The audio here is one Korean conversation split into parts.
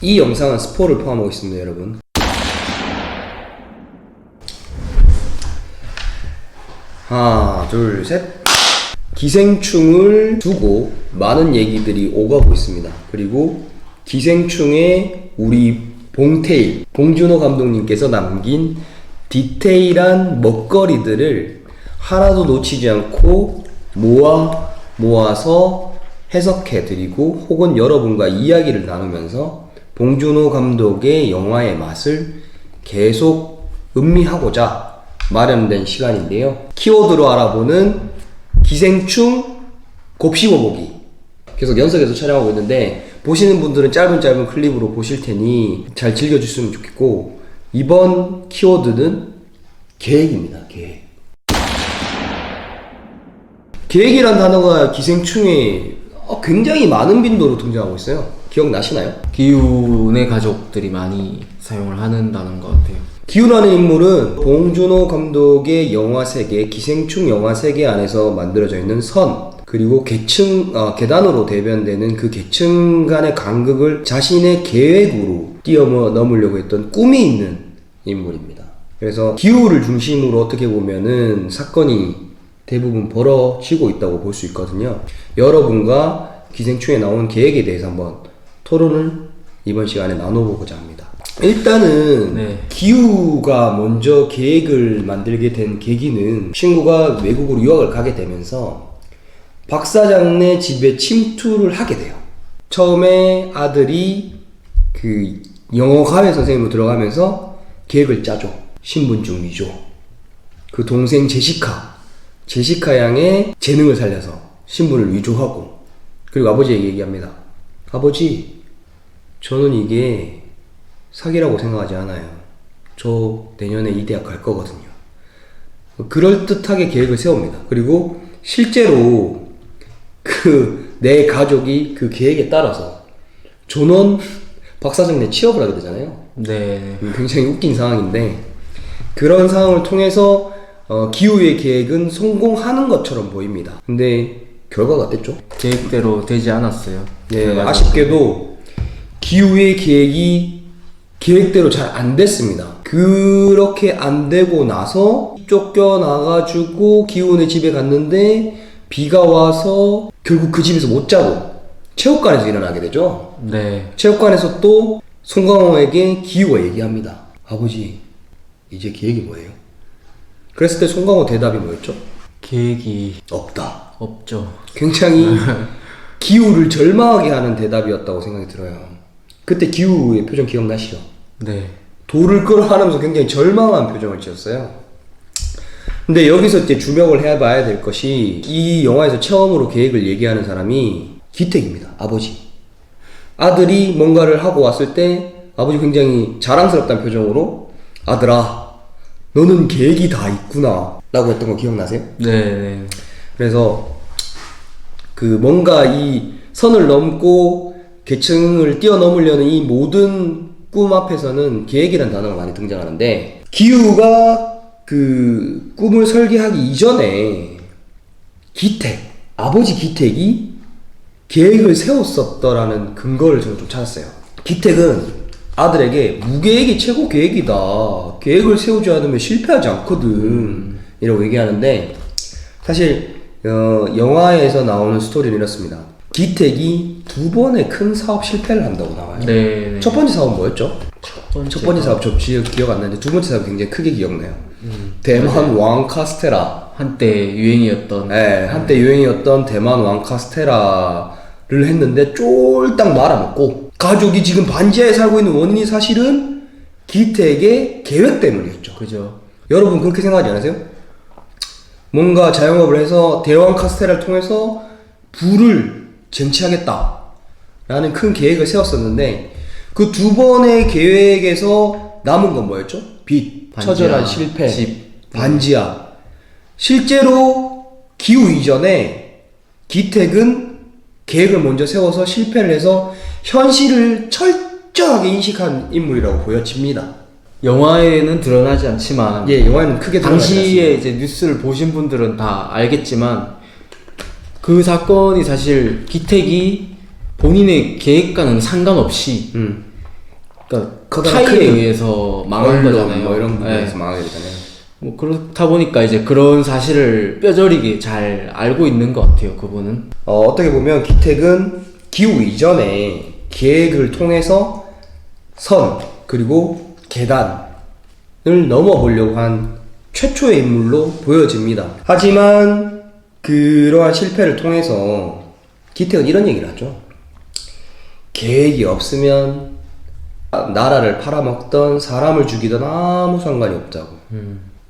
이 영상은 스포를 포함하고 있습니다, 여러분. 하나, 둘, 셋. 기생충을 두고 많은 얘기들이 오가고 있습니다. 그리고 기생충의 우리 봉준호 감독님께서 남긴 디테일한 먹거리들을 하나도 놓치지 않고 모아서 해석해드리고 혹은 여러분과 이야기를 나누면서 봉준호 감독의 영화의 맛을 계속 음미하고자 마련된 시간인데요. 키워드로 알아보는 기생충 곱씹어보기. 계속 연속해서 촬영하고 있는데 보시는 분들은 짧은 클립으로 보실 테니 잘 즐겨주시면 좋겠고, 이번 키워드는 계획입니다. 계획이란 단어가 기생충에 굉장히 많은 빈도로 등장하고 있어요. 기억나시나요? 기훈의 가족들이 많이 사용을 하는 단어인 것 같아요. 기훈이라는 인물은 봉준호 감독의 영화 세계, 기생충 영화 세계 안에서 만들어져 있는 선, 그리고 계단으로 대변되는 그 계층 간의 간극을 자신의 계획으로 뛰어넘으려고 했던 꿈이 있는 인물입니다. 그래서 기후를 중심으로 어떻게 보면은 사건이 대부분 벌어지고 있다고 볼 수 있거든요. 여러분과 기생충에 나온 계획에 대해서 한번 토론을 이번 시간에 나눠보고자 합니다. 일단은 기우가 먼저 계획을 만들게 된 계기는 친구가 외국으로 유학을 가게 되면서 박 사장네 집에 침투를 하게 돼요. 처음에 아들이 그 영어 과외 선생님으로 들어가면서 계획을 짜죠. 신분증 위조. 그 동생 제시카 양의 재능을 살려서 신분을 위조하고, 그리고 아버지에게 얘기합니다. 아버지, 저는 이게 사기라고 생각하지 않아요. 저 내년에 이 대학 갈 거거든요. 그럴듯하게 계획을 세웁니다. 그리고 실제로 내 가족이 그 계획에 따라서 존원 박사장네 취업을 하게 되잖아요. 네. 굉장히 웃긴 상황인데, 그런 상황을 통해서 기우의 계획은 성공하는 것처럼 보입니다. 근데 결과가 어땠죠? 계획대로 되지 않았어요. 네, 아쉽게도 기우의 계획이 계획대로 잘 안 됐습니다. 그렇게 안 되고 나서 쫓겨나가지고 기훈의 집에 갔는데 비가 와서 결국 그 집에서 못 자고 체육관에서 일어나게 되죠. 네. 체육관에서 또 송강호에게 기우가 얘기합니다. 아버지, 이제 계획이 뭐예요? 그랬을 때 송강호 대답이 뭐였죠? 계획이 없다. 없죠. 굉장히 기우를 절망하게 하는 대답이었다고 생각이 들어요. 그때 기우의 표정 기억나시죠? 네. 돌을 끌어안으면서 굉장히 절망한 표정을 지었어요. 근데 여기서 이제 주목을 해봐야 될 것이, 이 영화에서 처음으로 계획을 얘기하는 사람이 기택입니다. 아버지. 아들이 뭔가를 하고 왔을 때 아버지 굉장히 자랑스럽다는 표정으로 아들아, 너는 계획이 다 있구나 라고 했던 거 기억나세요? 네. 그래서 뭔가 이 선을 넘고 계층을 뛰어넘으려는 이 모든 꿈 앞에서는 계획이라는 단어가 많이 등장하는데, 기우가 그 꿈을 설계하기 이전에 아버지 기택이 계획을 세웠었더라는 근거를 저는 좀 찾았어요. 기택은 아들에게 무계획이 최고 계획이다. 계획을 세우지 않으면 실패하지 않거든. 이라고 얘기하는데, 사실 영화에서 나오는 스토리는 이렇습니다. 기택이 2번의 큰 사업 실패를 한다고 나와요. 네. 첫 번째 사업은 뭐였죠? 첫 번째 사업 저 기억 안 나는데 두 번째 사업이 굉장히 크게 기억나요. 대만 왕 카스테라. 한때 유행이었던. 네, 한때 유행이었던 대만 왕 카스테라를 했는데 쫄딱 말아먹고, 가족이 지금 반지하에 살고 있는 원인이 사실은 기택의 계획 때문이었죠. 그죠. 여러분 그렇게 생각하지 않으세요? 뭔가 자영업을 해서 대왕 카스테라를 통해서 부를 쟁취하겠다 라는 큰 계획을 세웠었는데, 그 2번의 계획에서 남은 건 뭐였죠? 빚, 처절한 실패, 집, 반지하. 실제로 기후 이전에 기택은 계획을 먼저 세워서 실패를 해서 현실을 철저하게 인식한 인물이라고 보여집니다. 영화에는 드러나지 않지만, 영화에는 크게 당시에 이제 뉴스를 보신 분들은 다 알겠지만, 그 사건이 사실 기택이 본인의 계획과는 상관없이 그러니까 커다란 타이에 큰 의해서 망한 언론 거잖아요. 뭐 이런 부분에서 네. 망하게 되잖아요. 뭐 그렇다 보니까 이제 그런 사실을 뼈저리게 잘 알고 있는 것 같아요. 그분은. 어떻게 보면 기택은 기후 이전에 계획을 통해서 선 그리고 계단을 넘어보려고 한 최초의 인물로 보여집니다. 하지만 그러한 실패를 통해서 기택은 이런 얘기를 하죠. 계획이 없으면 나라를 팔아먹던 사람을 죽이던 아무 상관이 없다고.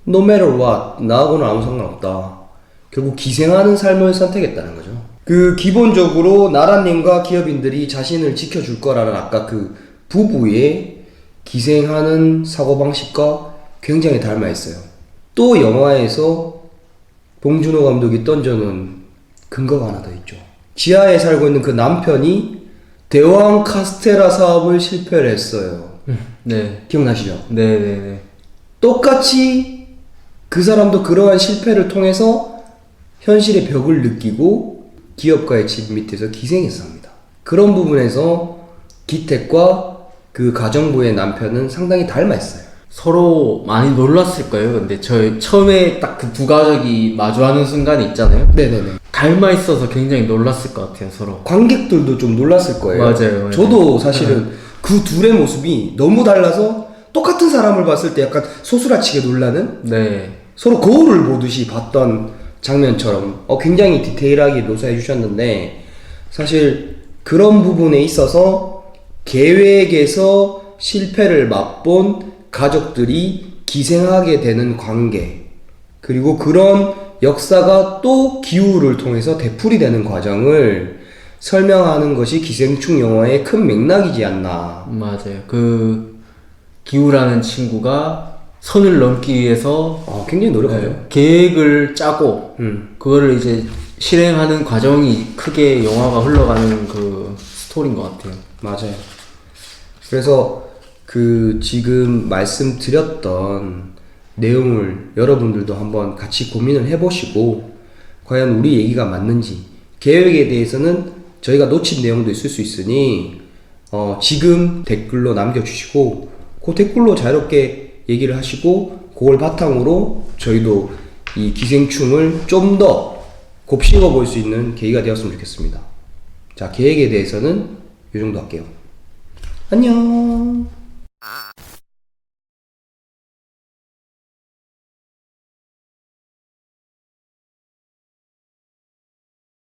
No matter what, 나하고는 아무 상관없다. 결국 기생하는 삶을 선택했다는 거죠. 그 기본적으로 나라님과 기업인들이 자신을 지켜줄 거라는 아까 그 부부의 기생하는 사고방식과 굉장히 닮아 있어요. 또 영화에서 봉준호 감독이 던져놓은 근거가 하나 더 있죠. 지하에 살고 있는 그 남편이 대왕 카스테라 사업을 실패를 했어요. 네. 기억나시죠? 네네네. 똑같이 그 사람도 그러한 실패를 통해서 현실의 벽을 느끼고 기업가의 집 밑에서 기생했습니다. 그런 부분에서 기택과 그 가정부의 남편은 상당히 닮아 있어요. 서로 많이 놀랐을 거예요. 근데 저 처음에 딱 그 두 가족이 마주하는 순간이 있잖아요. 네네네. 닮아 있어서 굉장히 놀랐을 것 같아요. 서로. 관객들도 좀 놀랐을 거예요. 맞아요. 저도 사실은 그 둘의 모습이 너무 달라서 똑같은 사람을 봤을 때 약간 소스라치게 놀라는 네. 서로 거울을 보듯이 봤던 장면처럼 굉장히 디테일하게 묘사해 주셨는데 사실 그런 부분에 있어서 계획에서 실패를 맛본 가족들이 기생하게 되는 관계 그리고 그런 역사가 또 기후를 통해서 되풀이되는 과정을 설명하는 것이 기생충 영화의 큰 맥락이지 않나. 맞아요. 그 기우라는 친구가 선을 넘기 위해서 굉장히 노력하죠. 네, 계획을 짜고 그거를 이제 실행하는 과정이 크게 영화가 흘러가는 그 스토리인 것 같아요. 맞아요. 그래서 그 지금 말씀드렸던 내용을 여러분들도 한번 같이 고민을 해보시고 과연 우리 얘기가 맞는지 계획에 대해서는 저희가 놓친 내용도 있을 수 있으니 지금 댓글로 남겨주시고 그 댓글로 자유롭게 얘기를 하시고 그걸 바탕으로 저희도 이 기생충을 좀 더 곱씹어 볼 수 있는 계기가 되었으면 좋겠습니다. 자, 계획에 대해서는 이 정도 할게요. 안녕.